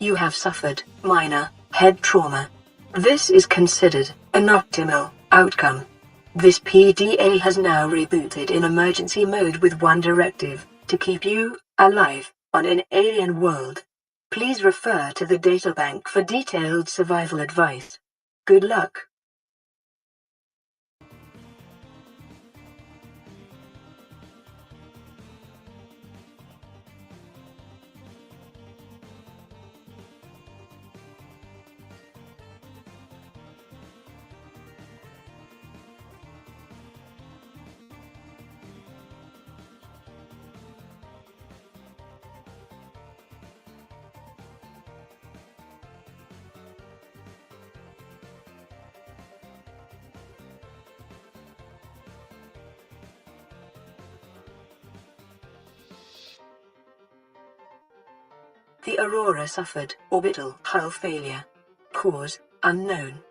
You have suffered minor head trauma. This is considered an optimal outcome. This PDA has now rebooted in emergency mode with one directive: to keep you alive on an alien world. Please refer to the databank for detailed survival advice. Good luck. The Aurora suffered orbital hull failure. Cause unknown.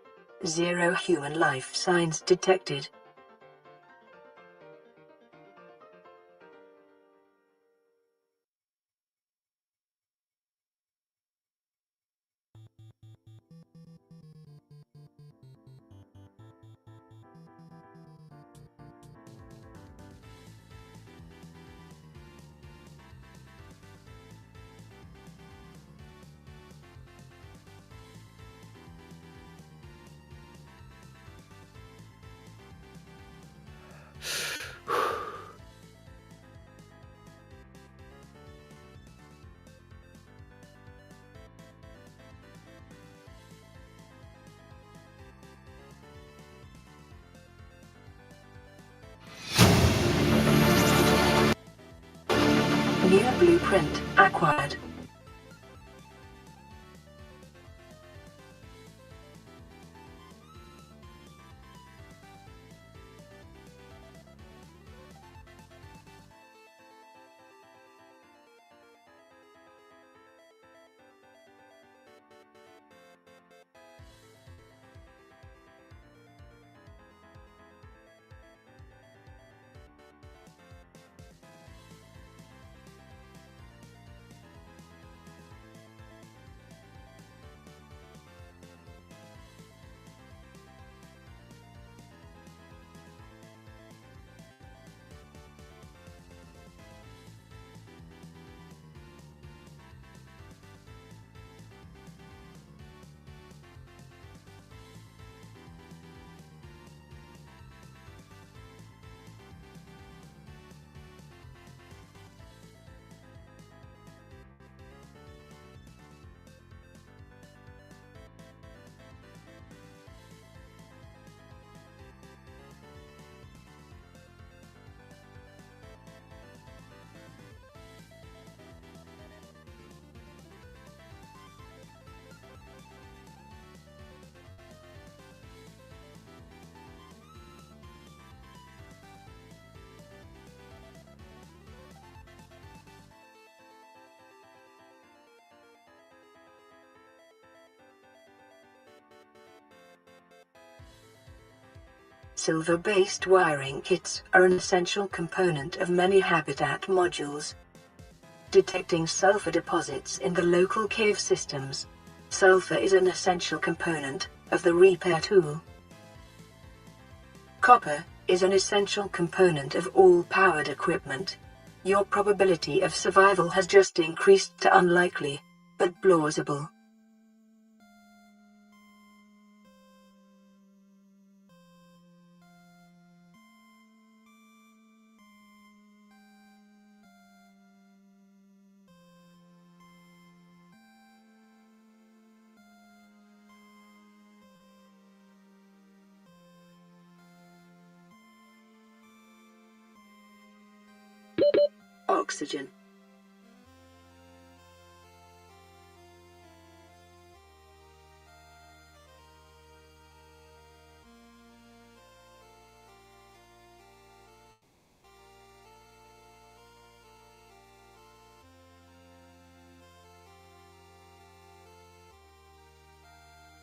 0 human life signs detected. New blueprint acquired. Silver-based wiring kits are an essential component of many habitat modules. Detecting sulfur deposits in the local cave systems. Sulfur is an essential component of the repair tool. Copper is an essential component of all powered equipment. Your probability of survival has just increased to unlikely, but plausible. Oxygen.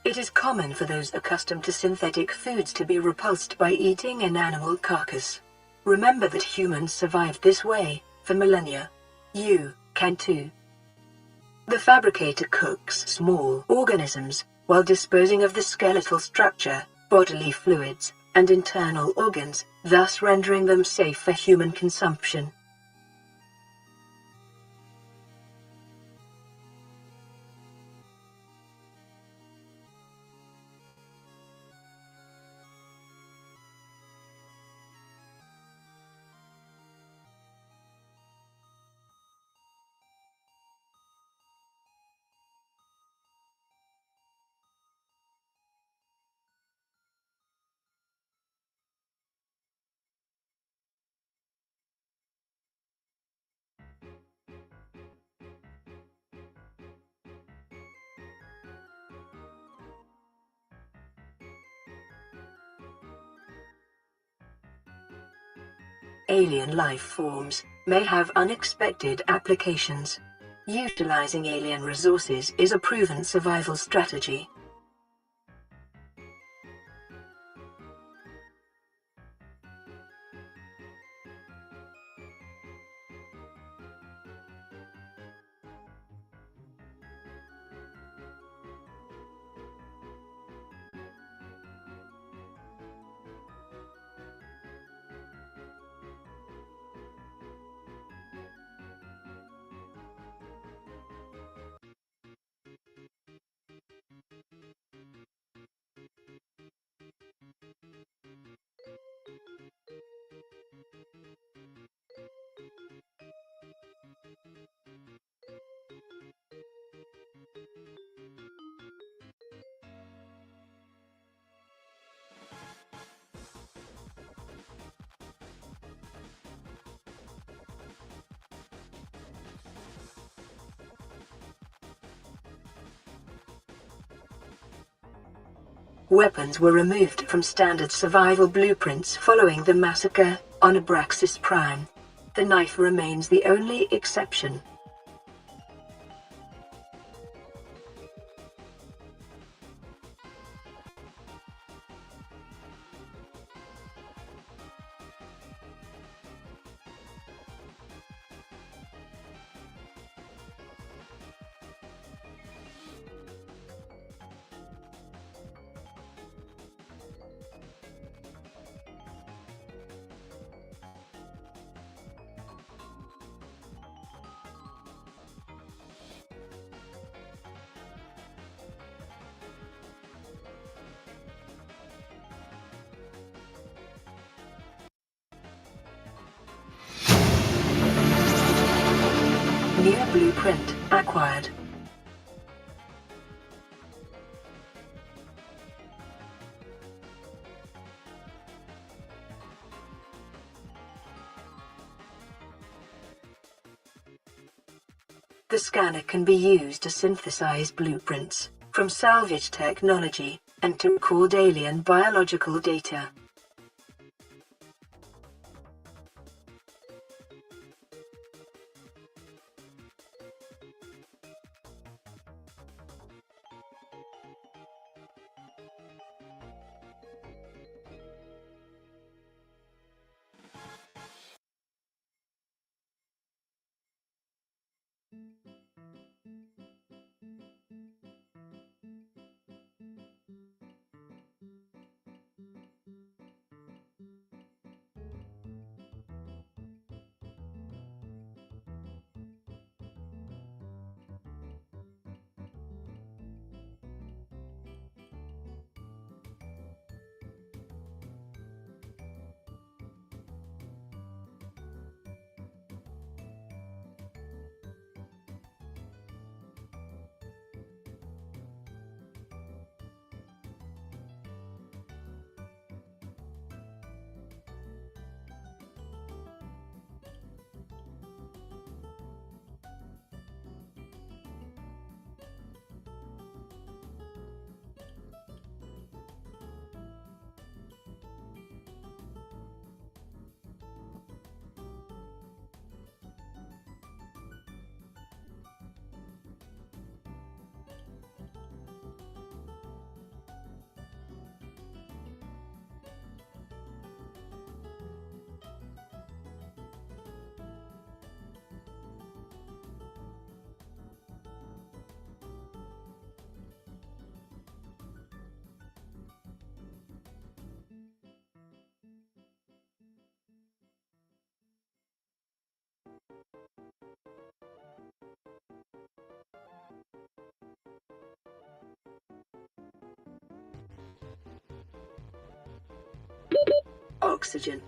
It is common for those accustomed to synthetic foods to be repulsed by eating an animal carcass. Remember that humans survived this way for millennia. You can too. The fabricator cooks small organisms, while disposing of the skeletal structure, bodily fluids, and internal organs, thus rendering them safe for human consumption. Alien life forms may have unexpected applications. Utilizing alien resources is a proven survival strategy. Weapons were removed from standard survival blueprints following the massacre on Abraxas Prime. The knife remains the only exception. New blueprint acquired. The scanner can be used to synthesize blueprints from salvage technology and to record alien biological data. Oxygen.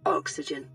Oxygen.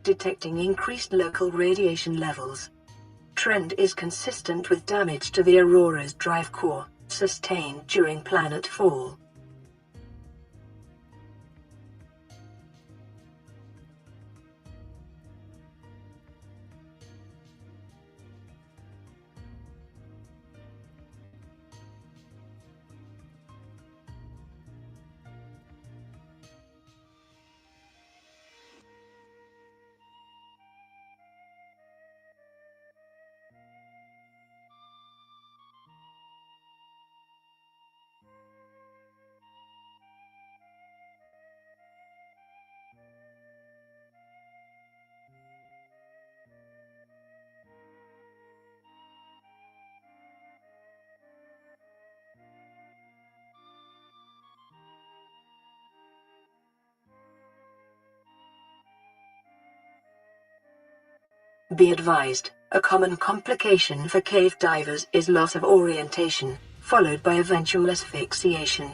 Detecting increased local radiation levels. Trend is consistent with damage to the Aurora's drive core, sustained during planet fall. Be advised, a common complication for cave divers is loss of orientation, followed by eventual asphyxiation.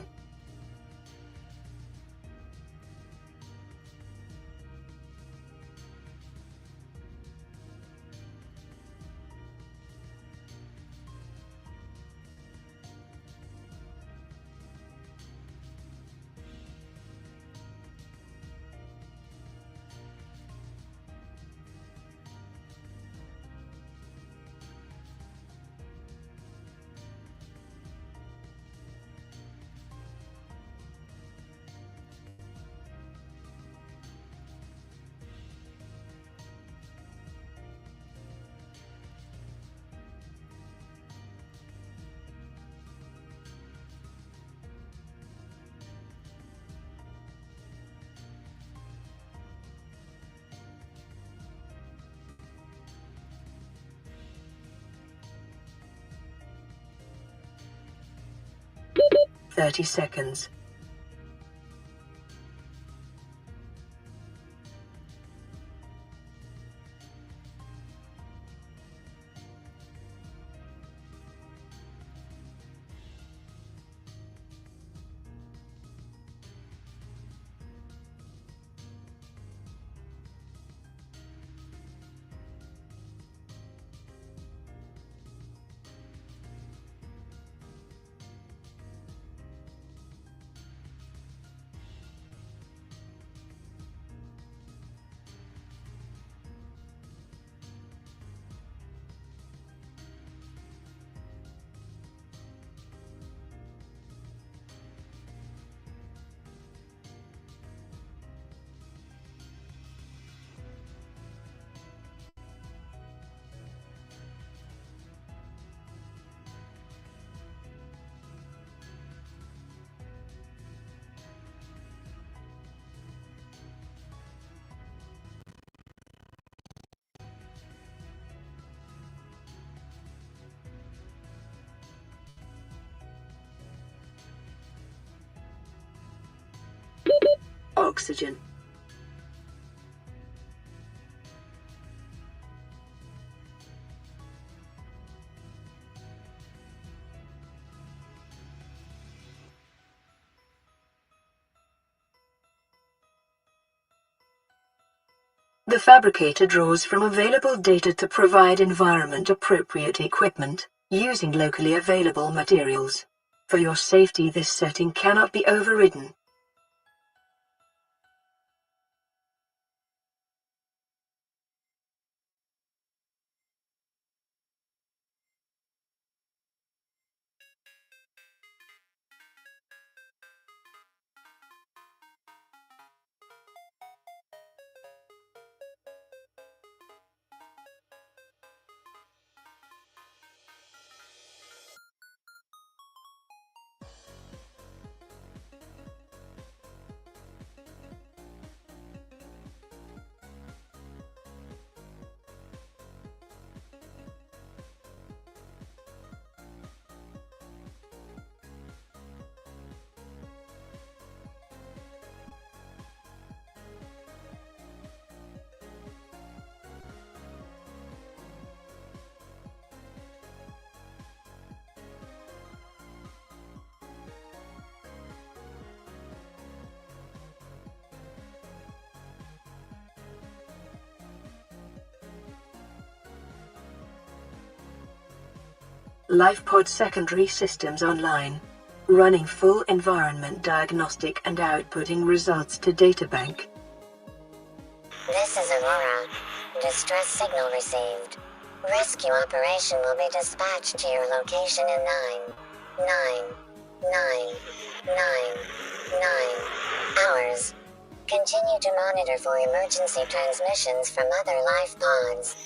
"30 seconds. Oxygen. The fabricator draws from available data to provide environment-appropriate equipment, using locally available materials. For your safety, this setting cannot be overridden. LifePod secondary systems online. Running full environment diagnostic and outputting results to databank. This is Aurora. Distress signal received. Rescue operation will be dispatched to your location in 9 hours. Continue to monitor for emergency transmissions from other life pods.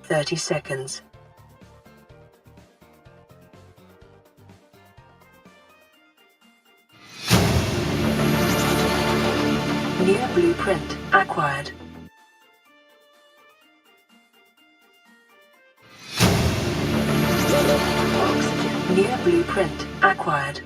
30 seconds. New blueprint acquired. Oxygen. New blueprint acquired.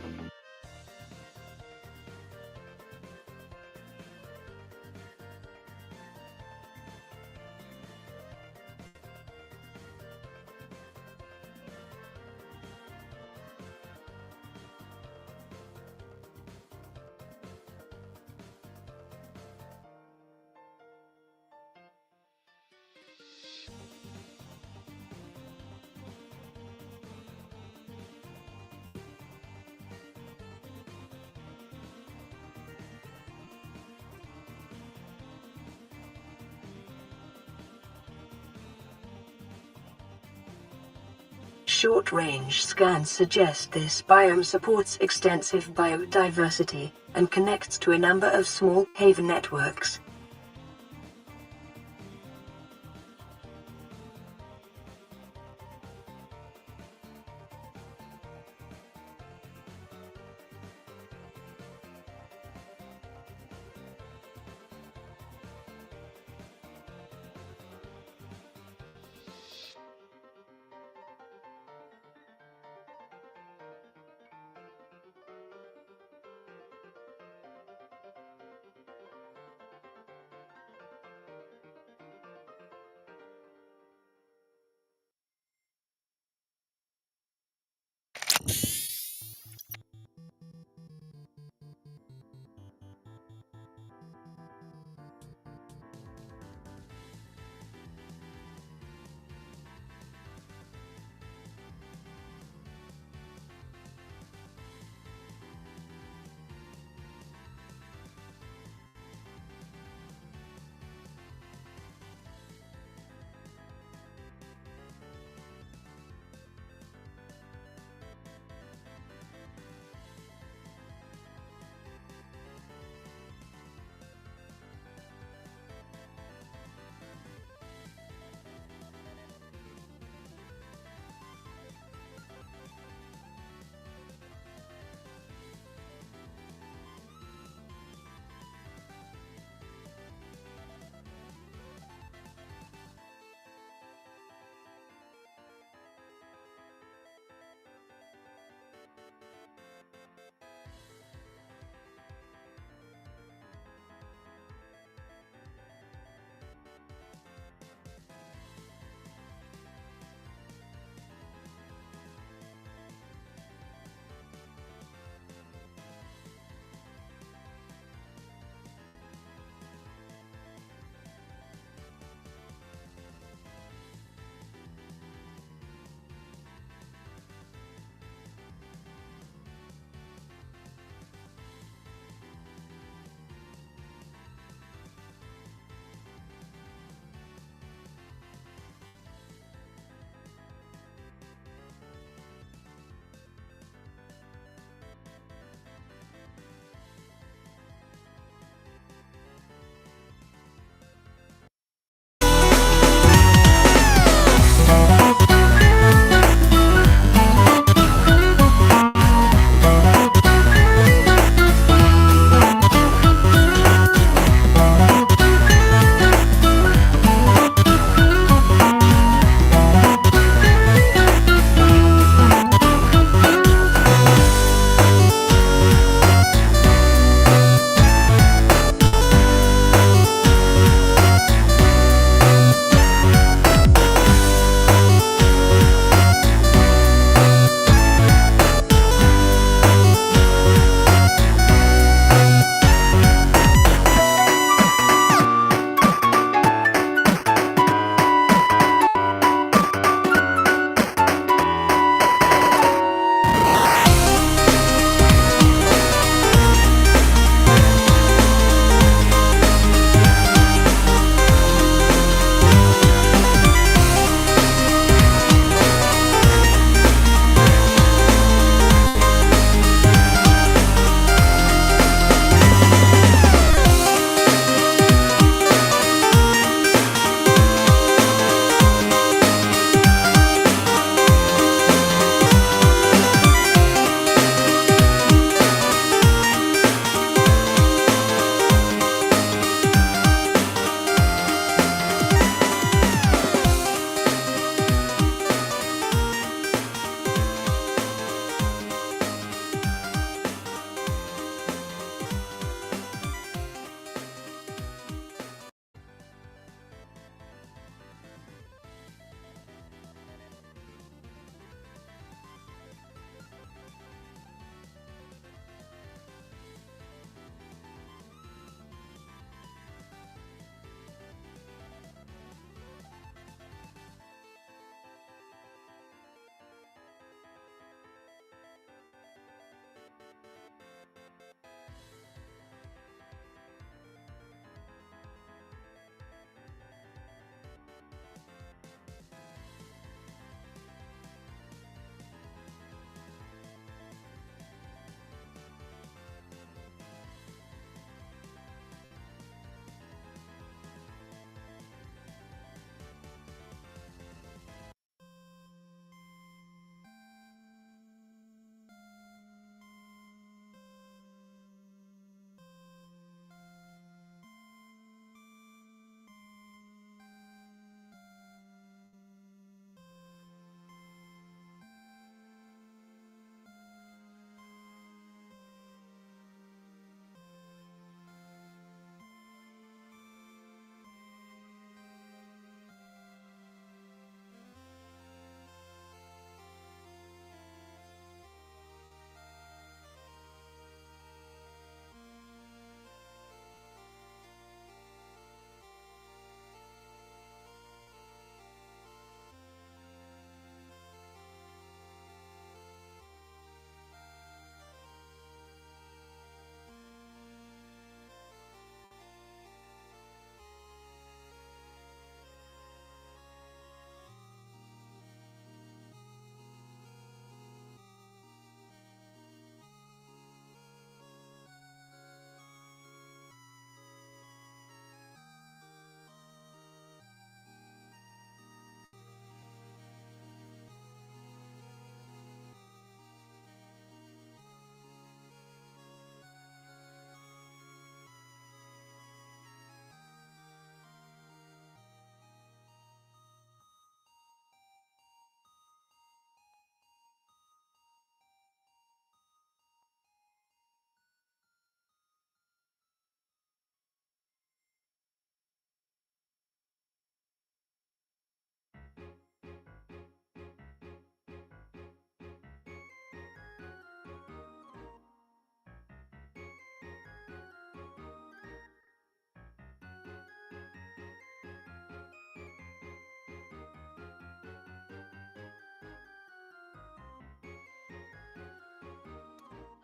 Short-range scans suggest this biome supports extensive biodiversity and connects to a number of small cave networks.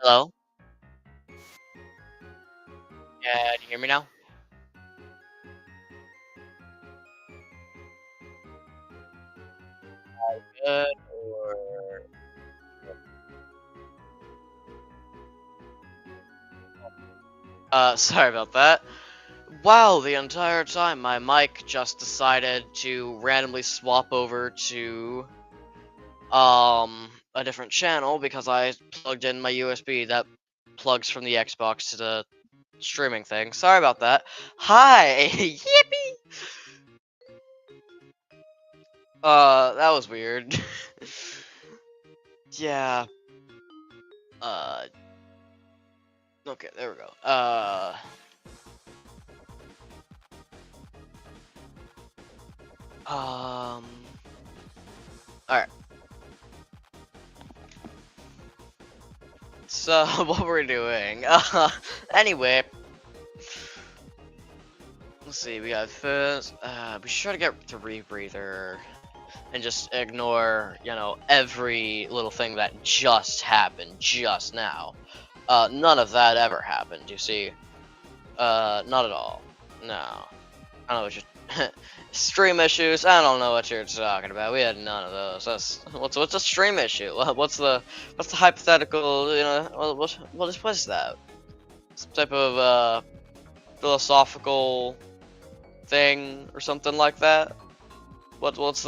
Hello? Yeah, can you hear me now? Good or sorry about that. Wow, the entire time my mic just decided to randomly swap over to a different channel because I plugged in my USB that plugs from the Xbox to the streaming thing. Sorry about that. Hi! Yippee! That was weird. Yeah. Uh okay, there we go. Um Alright. So what we're doing. Anyway. Let's see, we got first we should try to get to rebreather and just ignore, you know, every little thing that just happened just now. None of that ever happened, you see. Not at all. No. I don't know what you're stream issues, I don't know what you're talking about. We had none of those. That's what's a stream issue? What's the hypothetical, you know, what is that? Some type of philosophical thing or something like that? What is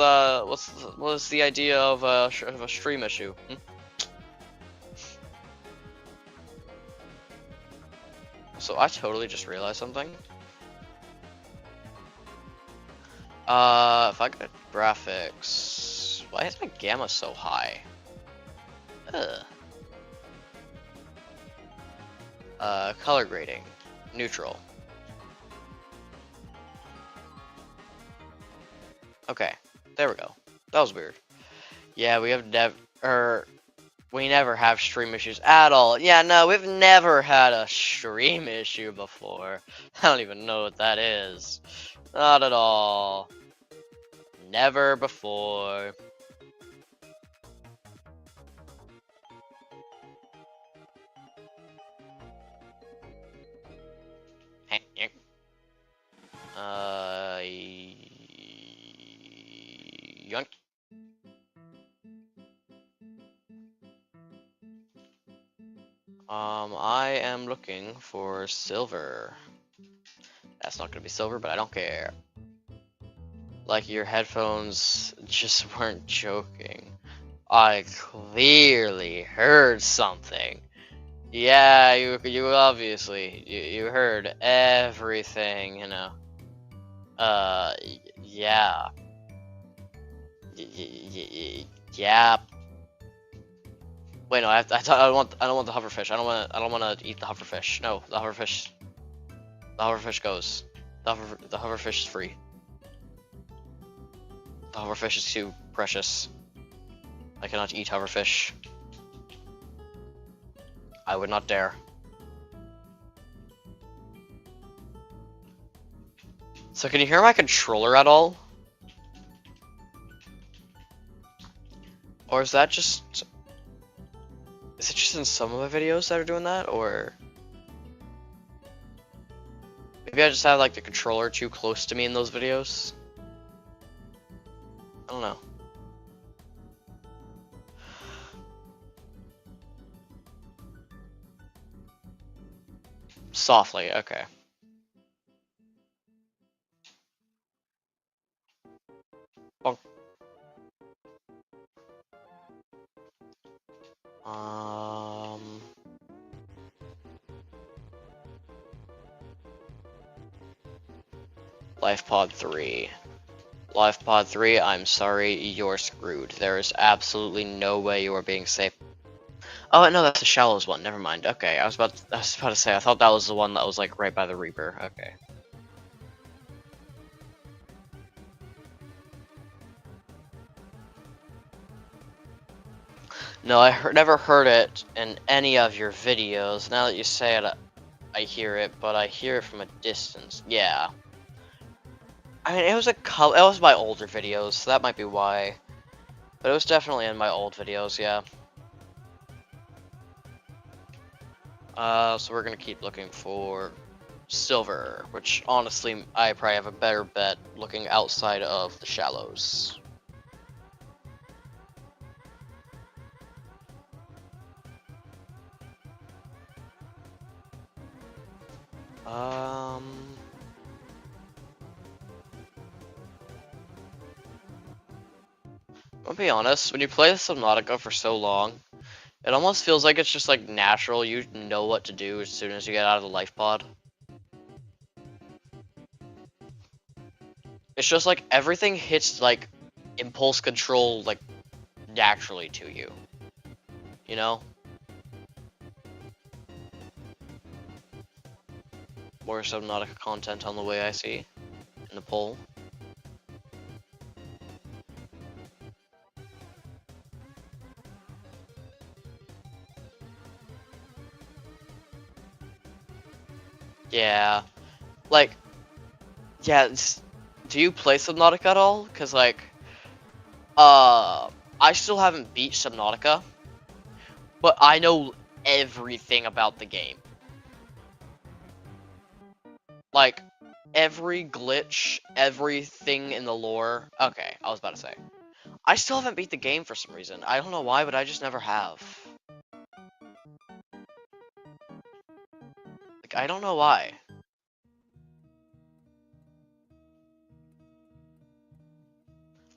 the idea of a stream issue? So I totally just realized something. If I go to graphics, why is my gamma so high? Color grading, neutral. Okay, there we go. That was weird. Yeah, we never have stream issues at all. Yeah, no, we've never had a stream issue before. I don't even know what that is. Not at all. Never before. Yoink. I am looking for silver. That's not gonna be silver, but I don't care. Like your headphones just weren't joking. I clearly heard something. Yeah, you obviously you heard everything, you know. Yeah. Yeah. Wait, no, I don't want the hoverfish. I don't want to eat the hoverfish. No, the hoverfish goes. The hoverfish is free. The hoverfish is too precious. I cannot eat hoverfish. I would not dare. So can you hear my controller at all? Or is that just... Is it just in some of my videos that are doing that, or... Maybe I just have, like, the controller too close to me in those videos? I don't know. Softly, okay. Bonk. LifePod 3. LifePod 3, I'm sorry, you're screwed. There is absolutely no way you are being safe. Oh, no, that's the Shallows one. Never mind. Okay, I was about to say, I thought that was the one that was, like, right by the Reaper. Okay. No, I never heard it in any of your videos. Now that you say it, I hear it, but I hear it from a distance. Yeah. I mean, it was my older videos, so that might be why. But it was definitely in my old videos, yeah. So we're gonna keep looking for silver, which honestly I probably have a better bet looking outside of the shallows. I'll be honest, when you play Subnautica for so long, it almost feels like it's just like natural. You know what to do as soon as you get out of the life pod. It's just like everything hits like impulse control like naturally to you. You know? More Subnautica content on the way, I see. In the poll. Yeah. Like, yeah, do you play Subnautica at all? Cause like, I still haven't beat Subnautica, but I know everything about the game. Like, every glitch, everything in the lore. Okay, I was about to say. I still haven't beat the game for some reason. I don't know why, but I just never have. Like, I don't know why.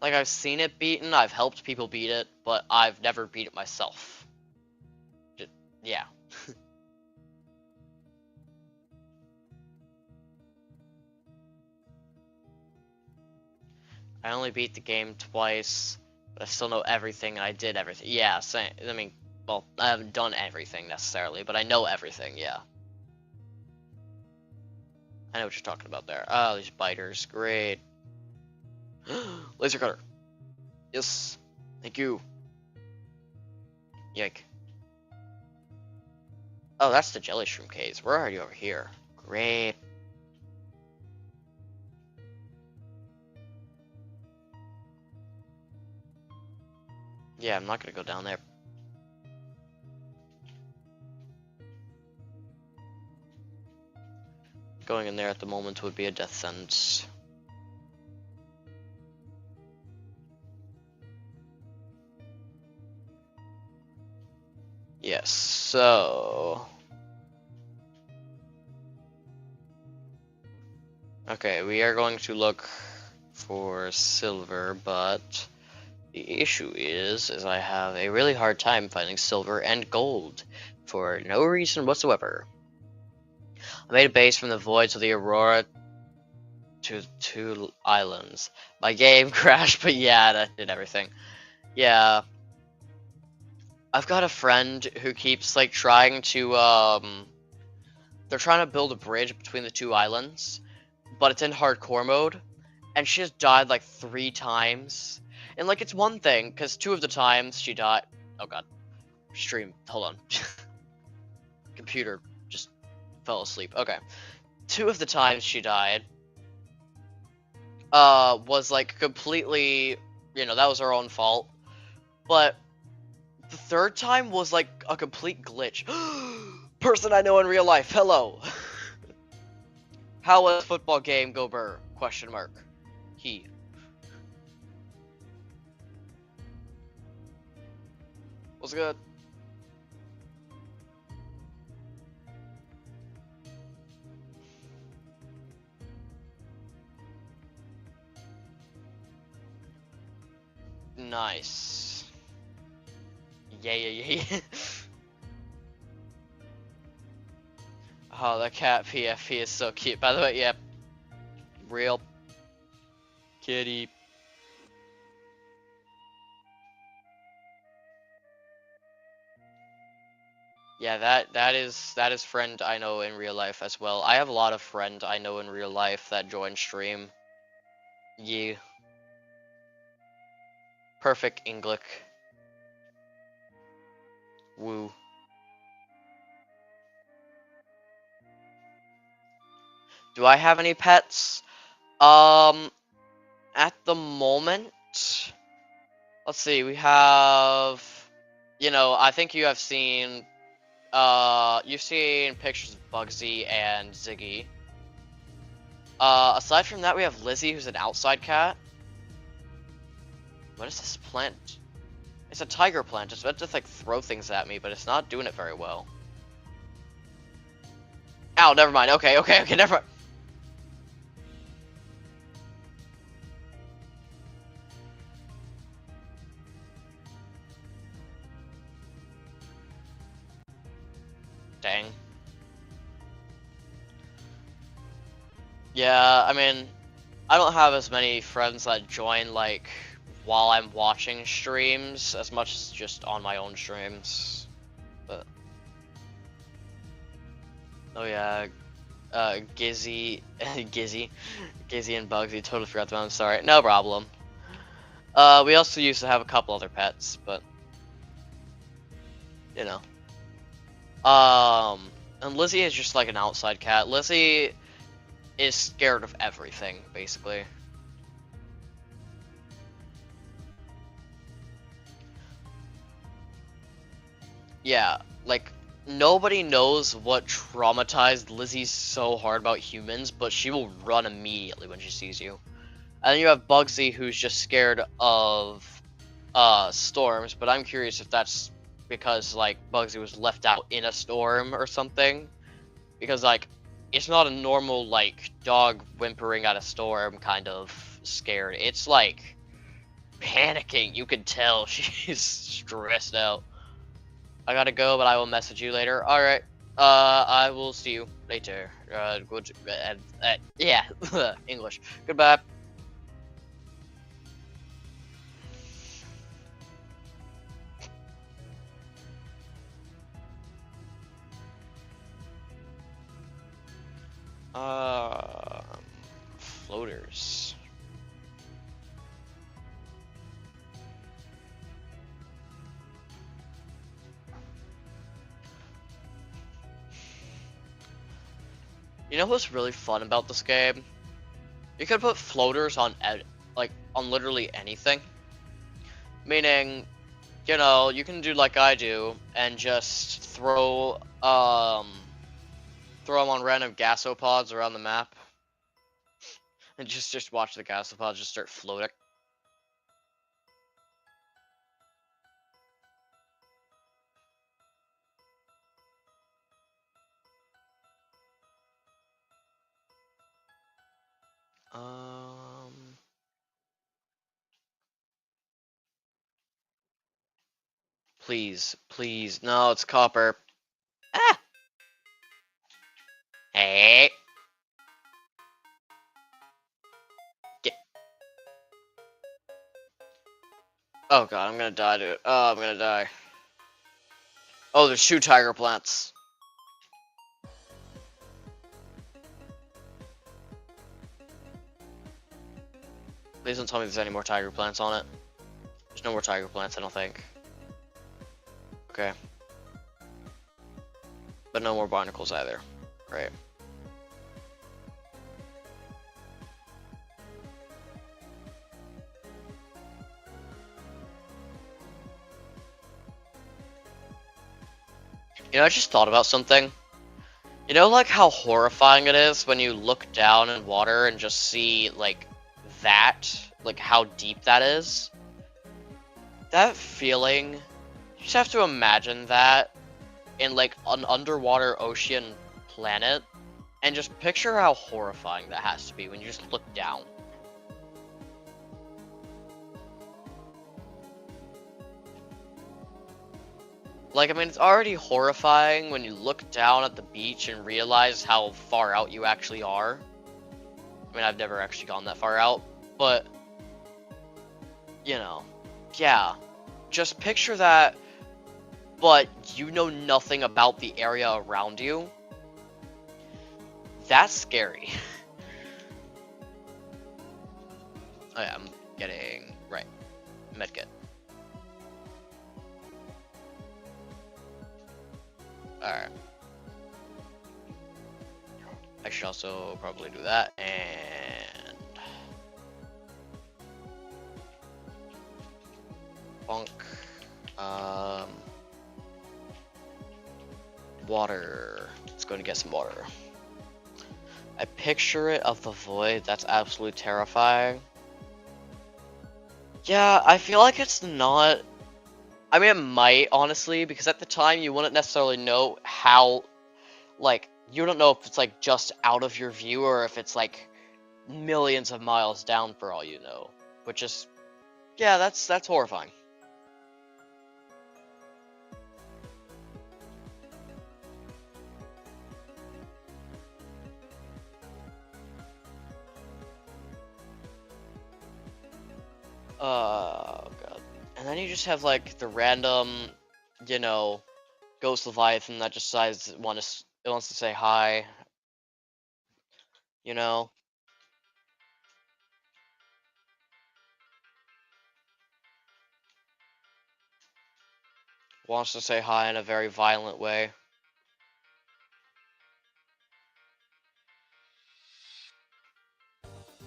Like, I've seen it beaten, I've helped people beat it, but I've never beat it myself. Yeah. I only beat the game twice, but I still know everything, and I did everything. Yeah, same. I mean, well, I haven't done everything necessarily, but I know everything, yeah. I know what you're talking about there. Oh, these biters. Great. Laser cutter. Yes. Thank you. Yike. Oh, that's the jelly shroom caves. We're already over here. Great. Yeah, I'm not gonna go down there. Going in there at the moment would be a death sentence. Yes, so... Okay, we are going to look for silver, but the issue is I have a really hard time finding silver and gold for no reason whatsoever. I made a base from the voids of the Aurora to two islands. My game crashed, but yeah, that did everything. Yeah. I've got a friend who keeps like trying to they're trying to build a bridge between the two islands, but it's in hardcore mode, and she has died like 3 times. And like it's one thing, because 2 of the times she died. Oh god. Stream. Hold on. Computer just fell asleep. Okay. 2 of the times she died was like completely, you know, that was her own fault. But the 3rd time was like a complete glitch. Person I know in real life. Hello. How was football game go burr? Question mark. He. What's good? Nice. Yeah. Oh, the cat PFP is so cute. By the way, yep. Real kitty. Yeah, that is friend I know in real life as well. I have a lot of friend I know in real life that join stream. Yeah. Perfect English. Woo. Do I have any pets? At the moment, let's see. We have, you know, I think you have seen You've seen pictures of Bugsy and Ziggy. Aside from that, we have Lizzie, who's an outside cat. What is this plant? It's a tiger plant. It's meant to like throw things at me, but it's not doing it very well. Ow, never mind. Okay, never mind. Dang. Yeah, I mean, I don't have as many friends that join, like, while I'm watching streams, as much as just on my own streams. But... oh yeah, Gizzy, Gizzy and Bugsy, totally forgot them, I'm sorry. No problem. We also used to have a couple other pets, but... you know. And Lizzie is just like an outside cat. Lizzie is scared of everything, basically. Yeah, like, nobody knows what traumatized Lizzie so hard about humans, but she will run immediately when she sees you. And then you have Bugsy, who's just scared of storms, but I'm curious if that's because, like, Bugsy was left out in a storm or something. Because, like, it's not a normal, like, dog whimpering at a storm kind of scared. It's, like, panicking. You can tell she's stressed out. I gotta go, but I will message you later. Alright. I will see you later. Good. Yeah. English. Goodbye. Floaters. You know what's really fun about this game? You could put floaters on on literally anything. Meaning, you know, you can do like I do and just throw them on random gasopods around the map, and just watch the gasopods just start floating. Please, please, no, it's copper. Ah! Hey! Get. Oh god, I'm gonna die, dude. Oh, I'm gonna die. Oh, there's 2 tiger plants. Please don't tell me there's any more tiger plants on it. There's no more tiger plants, I don't think. Okay. But no more barnacles either. Great. You know, I just thought about something. You know, like how horrifying it is when you look down in water and just see, like, that? Like, how deep that is? That feeling, you just have to imagine that in, like, an underwater ocean planet, and just picture how horrifying that has to be when you just look down. Like, I mean, it's already horrifying when you look down at the beach and realize how far out you actually are. I mean, I've never actually gone that far out, but, you know, yeah. Just picture that, but you know nothing about the area around you. That's scary. Oh yeah, I'm getting, right, medkit. Alright. I should also probably do that, and... bonk. water. Let's go to get some water. I picture it of the void. That's absolutely terrifying. Yeah, I feel like it's not. I mean, it might, honestly, because at the time you wouldn't necessarily know how, like, you don't know if it's, like, just out of your view or if it's, like, millions of miles down for all you know. But just, yeah, that's horrifying. God. And then you just have, like, the random, you know, Ghost Leviathan that just decides it wants to say hi. You know? Wants to say hi in a very violent way.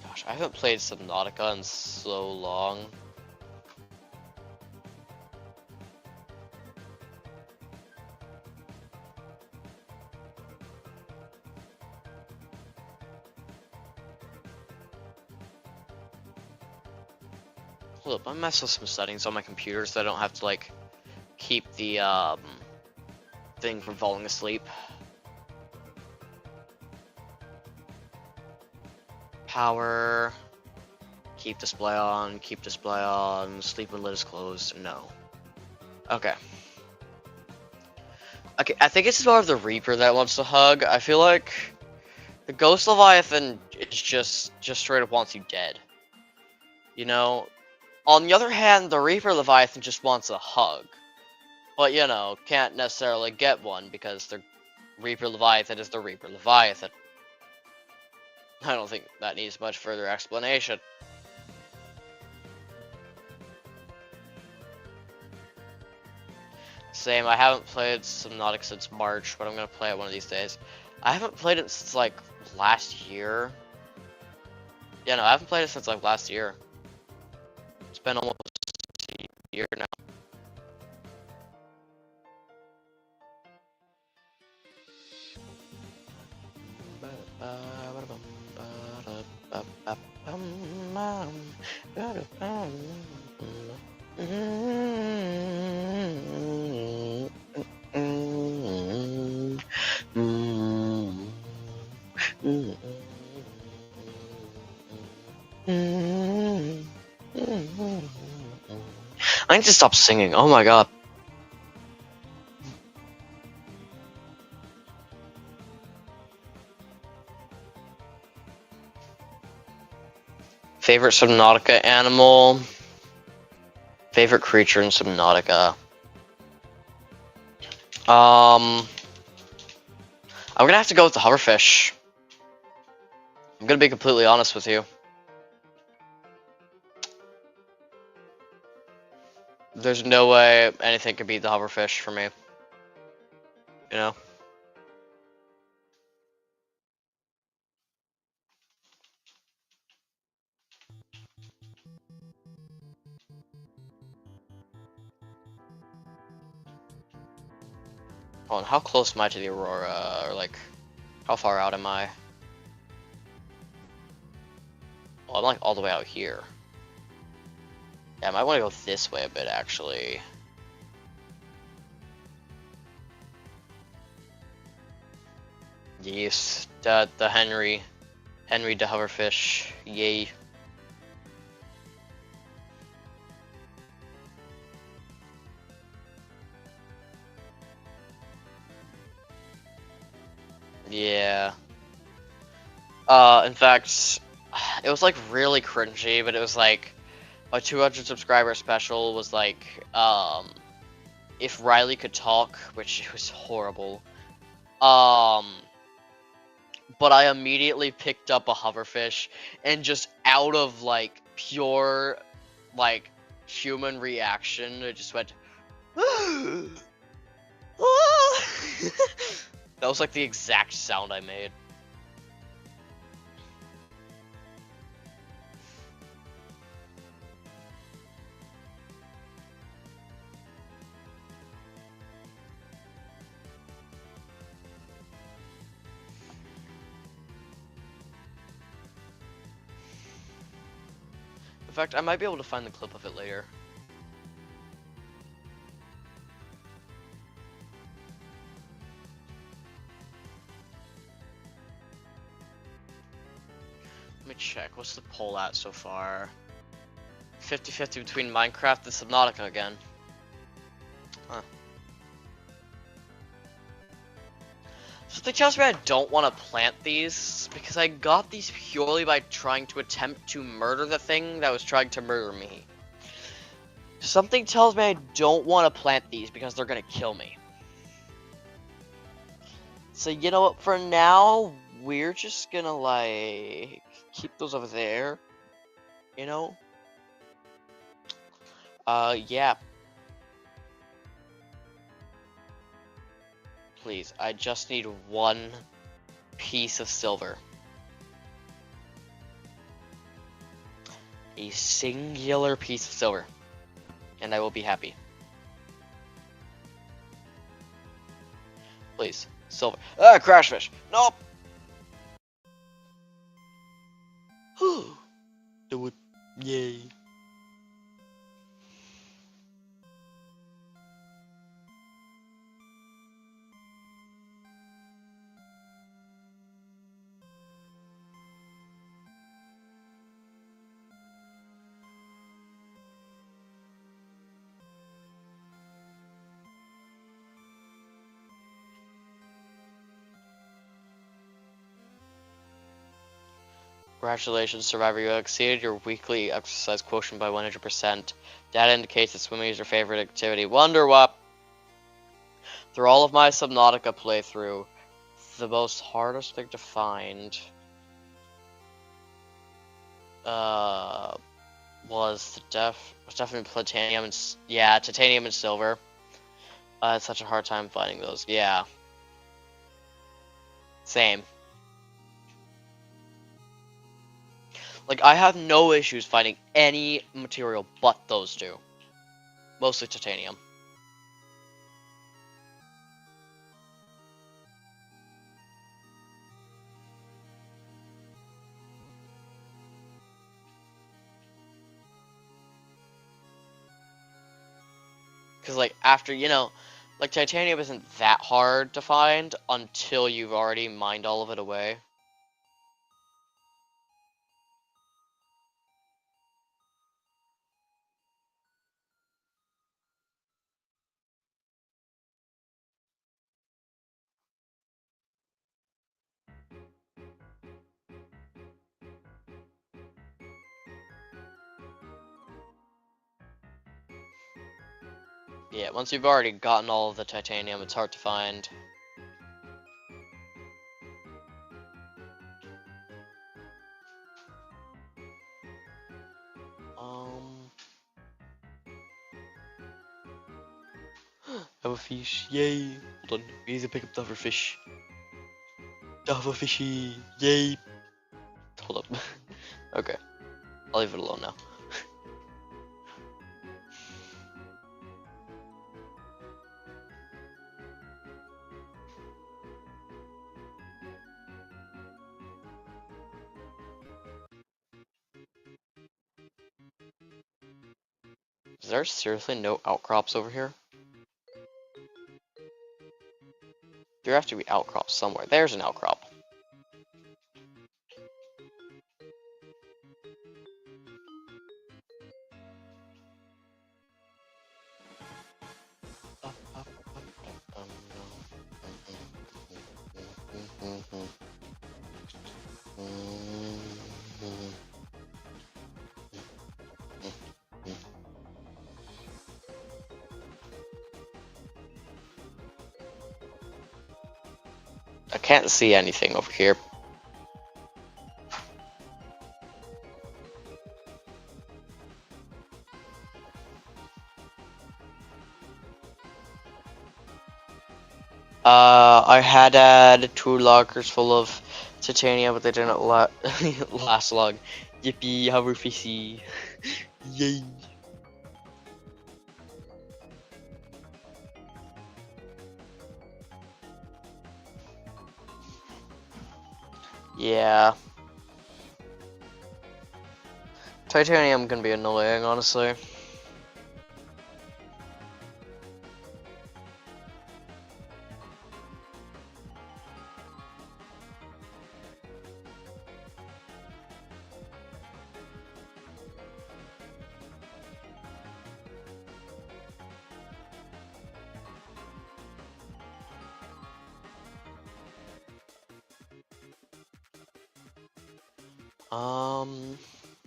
Gosh, I haven't played Subnautica in so long. Hold up, I messed with some settings on my computer so I don't have to, like, keep the, thing from falling asleep. Power. Keep display on, sleep when lid is closed, no. Okay. Okay, I think it's more of the Reaper that wants to hug. I feel like the Ghost Leviathan is just straight up wants you dead. You know? On the other hand, the Reaper Leviathan just wants a hug. But, you know, can't necessarily get one because the Reaper Leviathan is the Reaper Leviathan. I don't think that needs much further explanation. Same, I haven't played Subnautica since March, but I'm gonna play it one of these days. I haven't played it since, like, last year. Yeah, no, I haven't played it since, like, last year. It's been almost a year now. I need to stop singing. Oh my god. Favorite Subnautica animal? Favorite creature in Subnautica? I'm gonna have to go with the hoverfish. I'm gonna be completely honest with you. There's no way anything could beat the hoverfish for me. You know? Hold on, how close am I to the Aurora? Or, like, how far out am I? Oh, I'm, like, all the way out here. Yeah, I might want to go this way a bit, actually. Yes, the Henry the hoverfish, yay. Yeah. In fact, it was like really cringy, but it was like my 200 subscriber special was like, if Riley could talk, which was horrible. But I immediately picked up a hoverfish and just out of like pure like human reaction, it just went that was like the exact sound I made. In fact, I might be able to find the clip of it later. Let me check. What's the poll at so far? 50-50 between Minecraft and Subnautica again. Huh. Something tells me I don't want to plant these, because I got these purely by trying to attempt to murder the thing that was trying to murder me. Something tells me I don't want to plant these because they're gonna kill me. So you know what, for now, we're just gonna like keep those over there, you know? Yeah. Please, I just need one piece of silver. A singular piece of silver. And I will be happy. Please, silver. Ah, crash fish! Nope! Do it. Yay. Congratulations, Survivor. You exceeded your weekly exercise quotient by 100%. Data indicates that swimming is your favorite activity. WaTEr. Through all of my Subnautica playthrough, the most hardest thing to find was definitely titanium and titanium and silver. I had such a hard time finding those. Yeah. Same. Like, I have no issues finding any material but those two. Mostly titanium. Because, like, after, you know, like, titanium isn't that hard to find until you've already mined all of it away. Yeah, once you've already gotten all of the titanium, it's hard to find. Have a fish, yay! Hold on, we need to pick up the other fish. The other fishy, yay! Hold up. Okay, I'll leave it alone now. Is there seriously no outcrops over here? There have to be outcrops somewhere. There's an outcrop. I can't see anything over here. I had 2 lockers full of titanium, but they didn't last long. Yippee, how we're fishy. Yay. Yeah. Titanium can be annoying, honestly.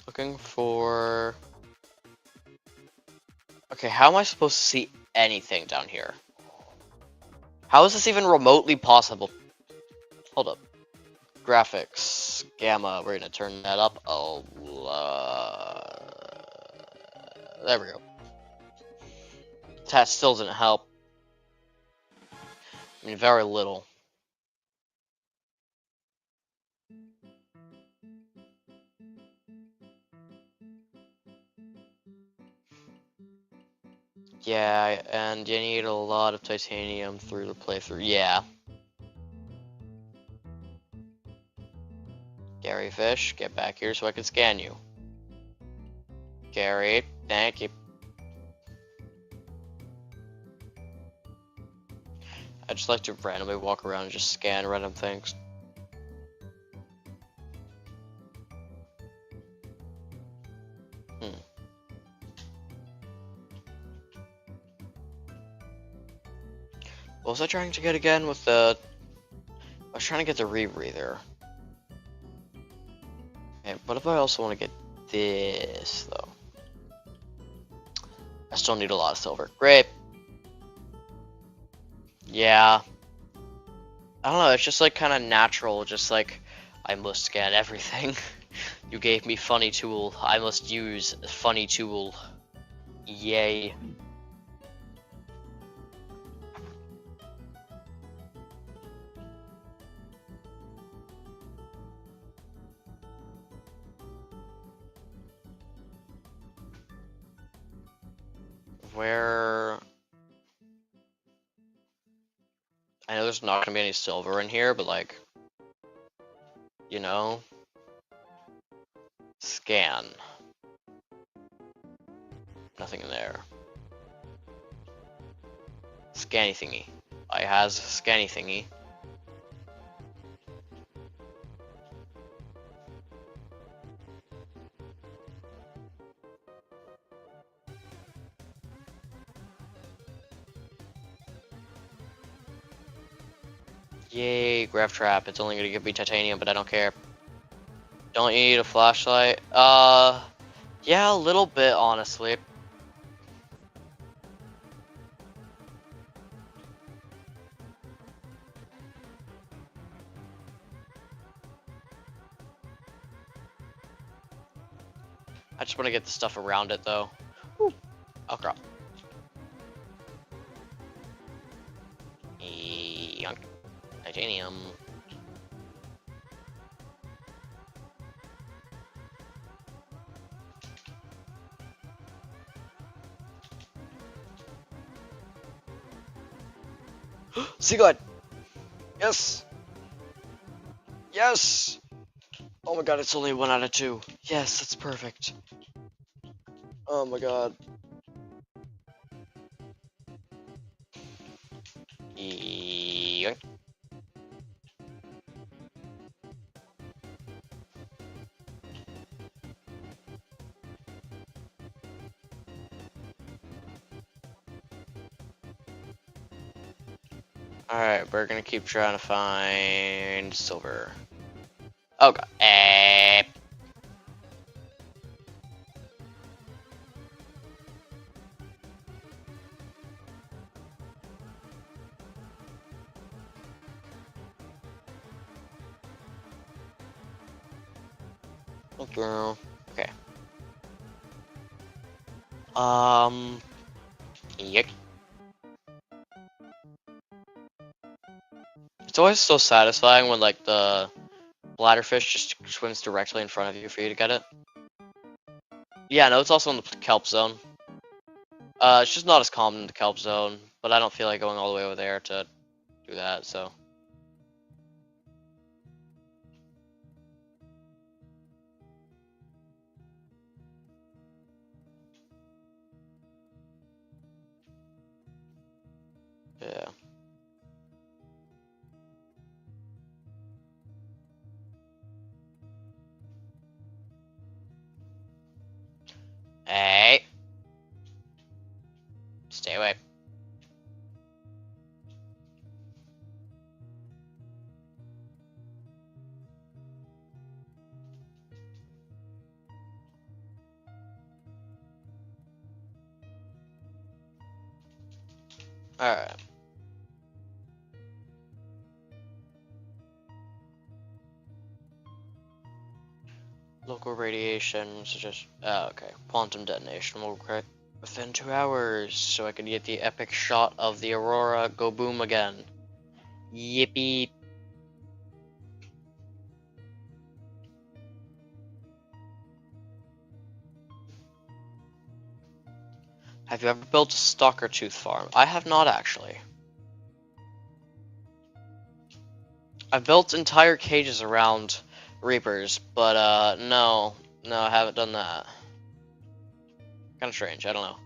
Looking for... Okay, how am I supposed to see anything down here? How is this even remotely possible? Hold up. Graphics. Gamma. We're gonna turn that up. Oh, there we go. That still didn't help. I mean, very little. Yeah, and you need a lot of titanium through the playthrough. Yeah. Gary Fish, get back here so I can scan you. Gary, thank you. I just like to randomly walk around and just scan random things. What was I trying to get again with the... I was trying to get the rebreather. Okay, what if I also want to get this, though? I still need a lot of silver. Great. Yeah. I don't know, it's just like kind of natural, just like, I must scan everything. You gave me funny tool. I must use funny tool. Yay. Where... I know there's not gonna be any silver in here, but like, you know, scan. Nothing in there. Scanny thingy. I has scanny thingy. Yay, graph trap. It's only gonna give me titanium, but I don't care. Don't you need a flashlight? Yeah, a little bit, honestly. I just want to get the stuff around it, though. Whew. Oh, crap. Yonk. Titanium. Sea God! Yes! Yes! Oh my god, it's only 1 out of 2. Yes, that's perfect. Oh my god. Yoink. Alright, we're gonna keep trying to find silver. Oh god. Girl. Okay. Yuck. It's always so satisfying when like the bladderfish just swims directly in front of you for you to get it. Yeah, no, it's also in the kelp zone. It's just not as common in the kelp zone, but I don't feel like going all the way over there to do that, so. Stay away. Alright. Local radiation, such as okay, quantum detonation will occur within 2 hours, so I can get the epic shot of the aurora go boom again. Yippee! Have you ever built a stalker tooth farm? I have not actually. I've built entire cages around reapers, but no, I haven't done that. Kind of strange. I don't know.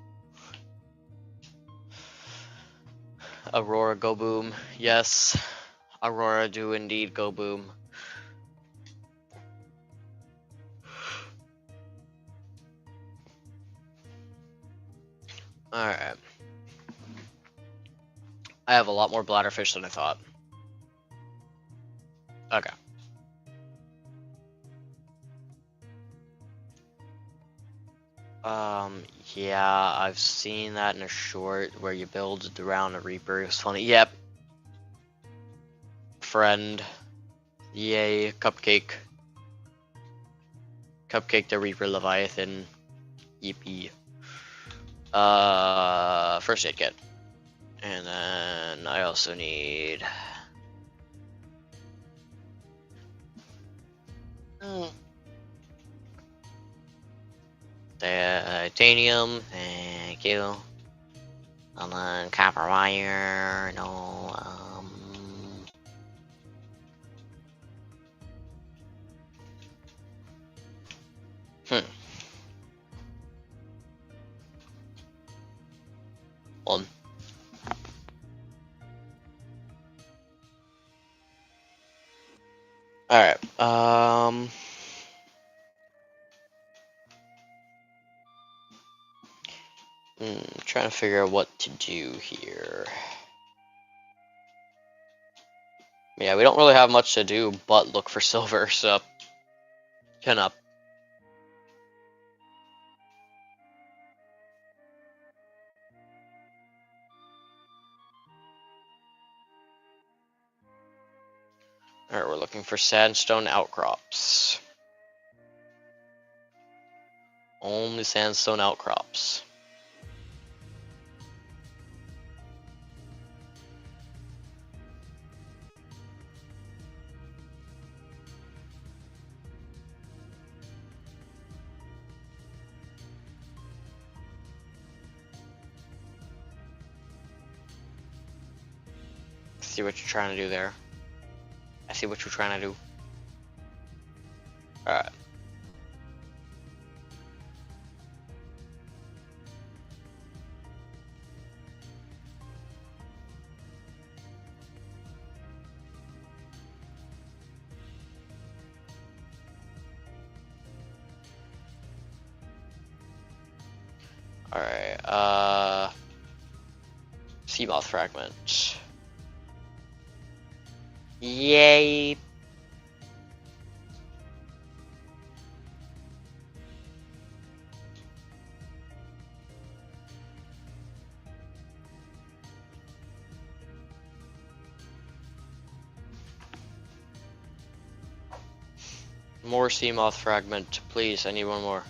Aurora go boom. Yes, Aurora do indeed go boom. Alright. I have a lot more bladderfish than I thought. Okay. Yeah, I've seen that in a short where you build around a reaper. It's funny. Yep. Friend. Yay, cupcake. Cupcake the reaper leviathan. Yippee. First aid kit. And then I also need titanium, thank you. And then copper wire, no, One. Alright, trying to figure out what to do here. Yeah, we don't really have much to do but look for silver, so pin up. Alright, we're looking for sandstone outcrops. Only sandstone outcrops. See what you're trying to do there. I see what you're trying to do. Alright. Alright, sea moth fragment. Yay! More sea moth fragment, please. I need one more.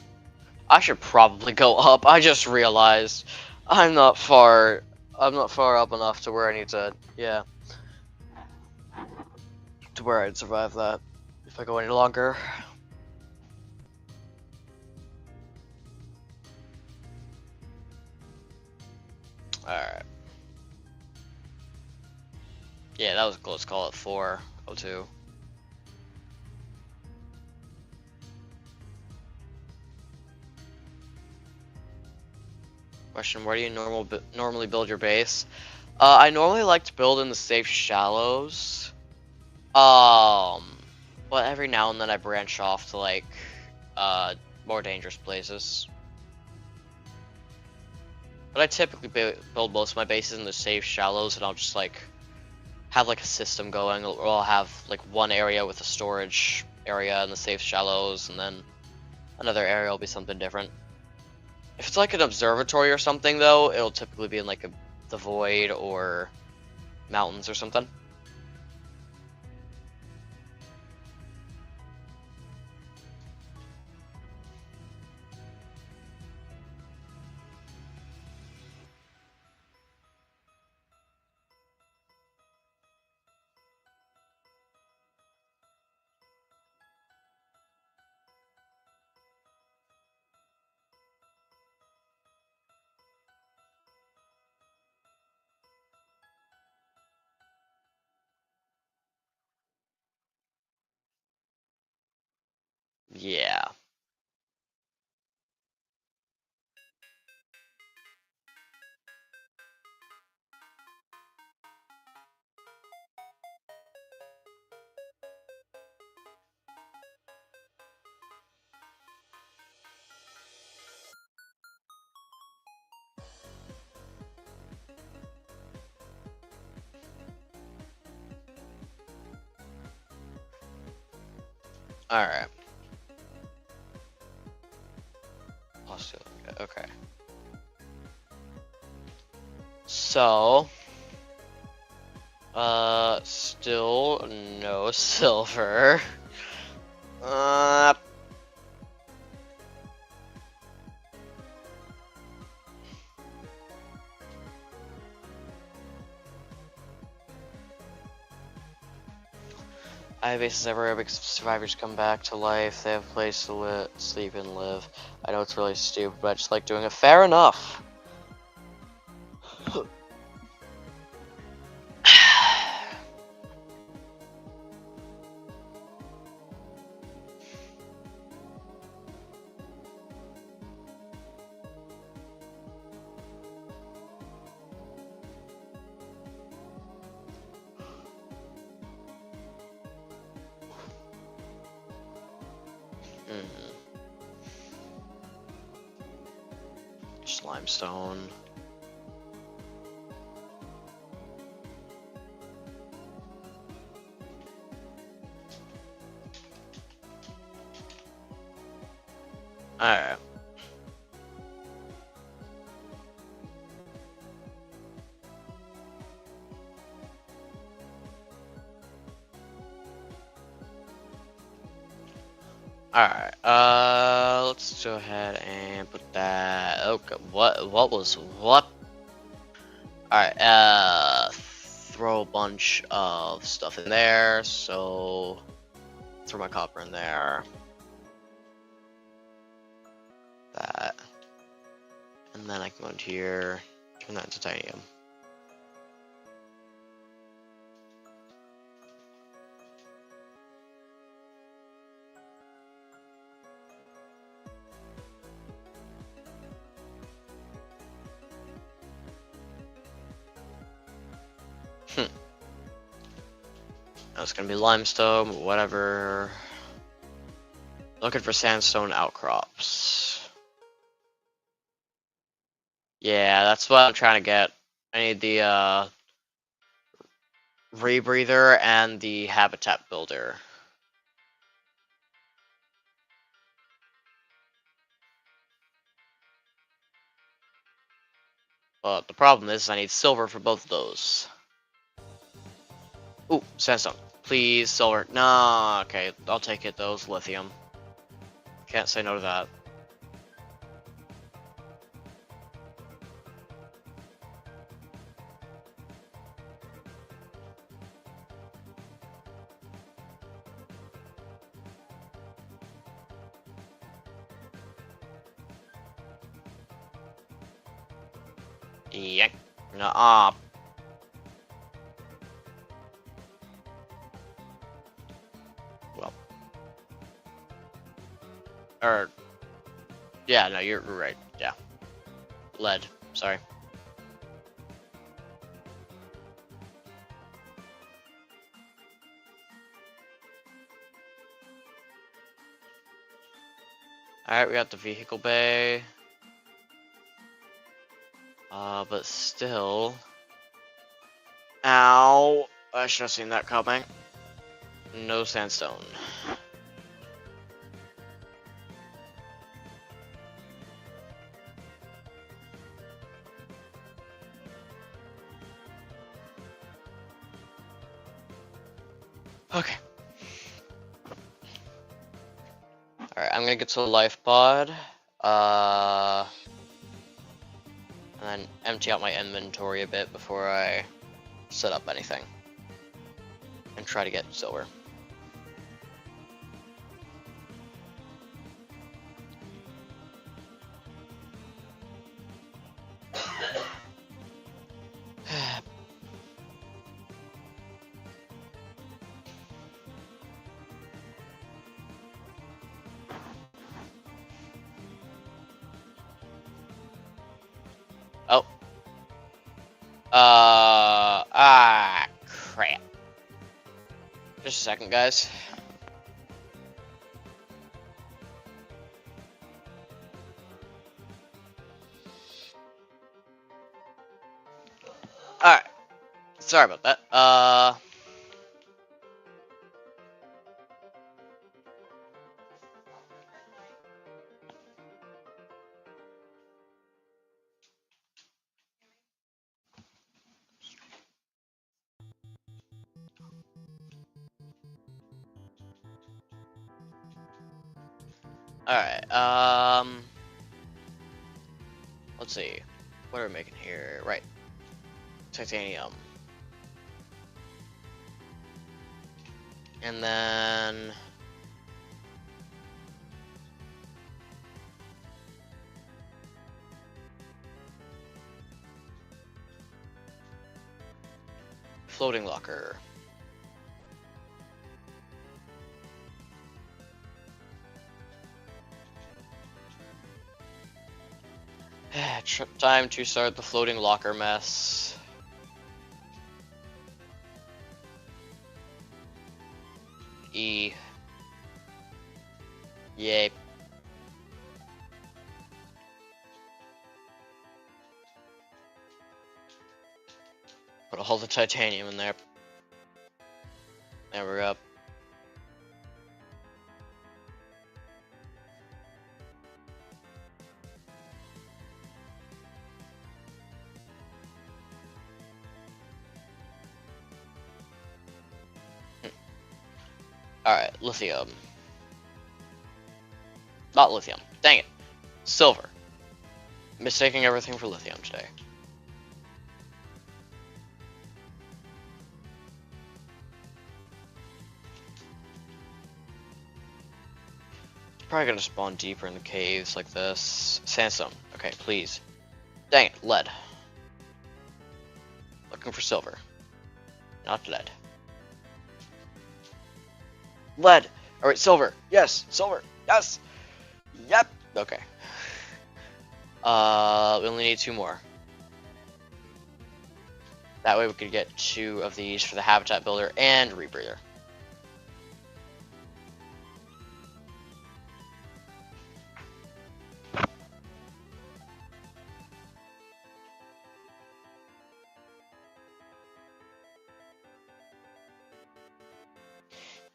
I should probably go up. I just realized I'm not far up enough to where I need to, yeah, to where I'd survive that if I go any longer. Alright. Yeah, that was a close call at 4:02. Question: where do you normally build your base? I normally like to build in the safe shallows. But every now and then I branch off to like more dangerous places. But I typically build most of my bases in the safe shallows, and I'll just like have like a system going, or I'll have like one area with a storage area in the safe shallows, and then another area will be something different. If it's like an observatory or something, though, it'll typically be in like the void or mountains or something. Yeah. Alright. Okay. So, still no silver. Uh, I have bases everywhere because survivors come back to life. They have a place to sleep and live. I know it's really stupid, but I just like doing it. Fair enough. Just limestone. Alright. Alright, let's go ahead and put that. Okay, what? Alright, throw a bunch of stuff in there, so throw my copper in there. That. And then I can go into here, turn that into titanium. That's gonna be limestone, whatever. Looking for sandstone outcrops. Yeah, that's what I'm trying to get. I need the rebreather and the habitat builder. But the problem is I need silver for both of those. Ooh, sandstone. Please, silver. No, okay, I'll take it. Those lithium. Can't say no to that. Yank. Nuh-uh. Well. Yeah, no, you're right. Yeah. Lead. Sorry. Alright, we got the vehicle bay. But still... Ow! I should have seen that coming. No sandstone. Okay. Alright, I'm gonna get to the life pod. And then empty out my inventory a bit before I set up anything. And try to get silver. Oh. Crap. Just a second, guys. Alright. Sorry about that. Alright, let's see. What are we making here? Right. Titanium. And then... floating locker. Time to start the floating locker mess. E. Yay. Put all the titanium in there. There we go. Alright, lithium. Not lithium. Dang it. Silver. Mistaking everything for lithium today. Probably gonna spawn deeper in the caves like this. Sandstone. Okay, please. Dang it, lead. Looking for silver. Not lead. Lead! Alright, silver. Yes! Silver! Yes! Yep! Okay. We only need 2 more. That way we could get 2 of these for the habitat builder and rebreather.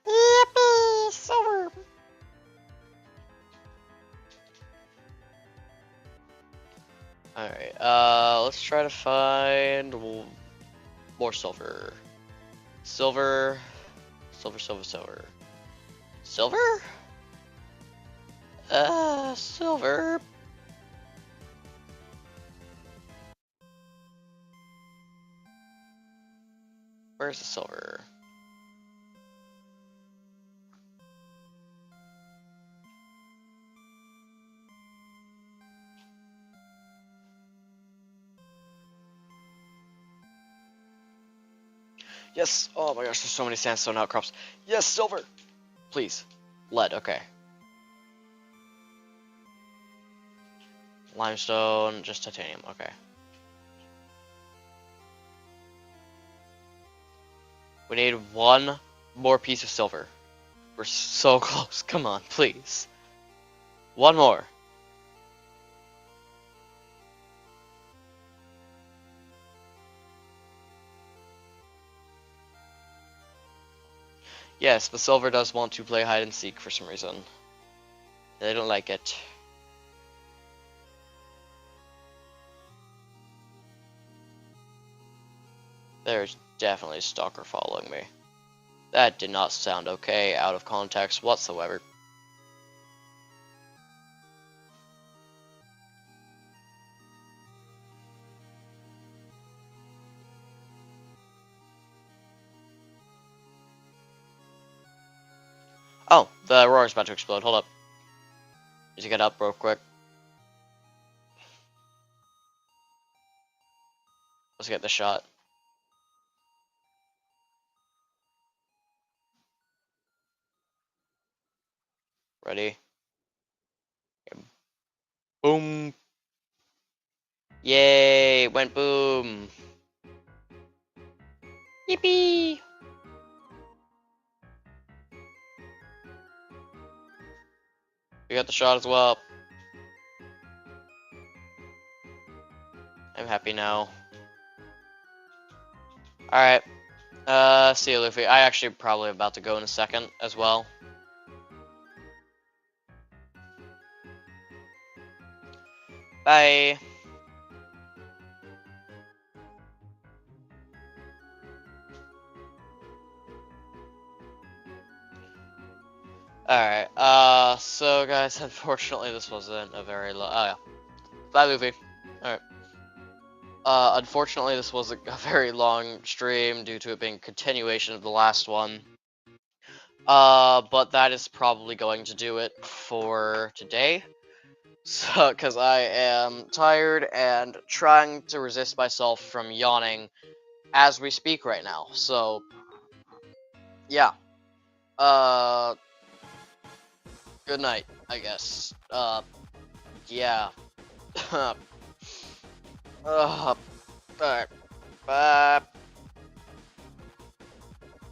Yippee! Silver! Alright, let's try to find more silver. Silver. Silver, silver, silver. Silver? Silver. Where's the silver? Yes! Oh my gosh, there's so many sandstone outcrops. Yes, silver! Please. Lead, okay. Limestone, just titanium, okay. We need 1 more piece of silver. We're so close, come on, please. 1 more. Yes, but Silver does want to play hide and seek for some reason. They don't like it. There's definitely a stalker following me. That did not sound okay out of context whatsoever. Oh, the roar's about to explode. Hold up. Need to get up real quick. Let's get the shot. Ready? Boom. Yay, went boom. Yippee. We got the shot as well. I'm happy now. Alright. See you, Luffy. I actually probably about to go in a second as well. Bye. Alright, so guys, unfortunately this wasn't a very long, oh yeah. Bye, Luffy. Alright. Unfortunately this was a very long stream due to it being a continuation of the last one. But that is probably going to do it for today. So, cause I am tired and trying to resist myself from yawning as we speak right now. So, yeah. Good night, I guess. Yeah. Alright. Bye.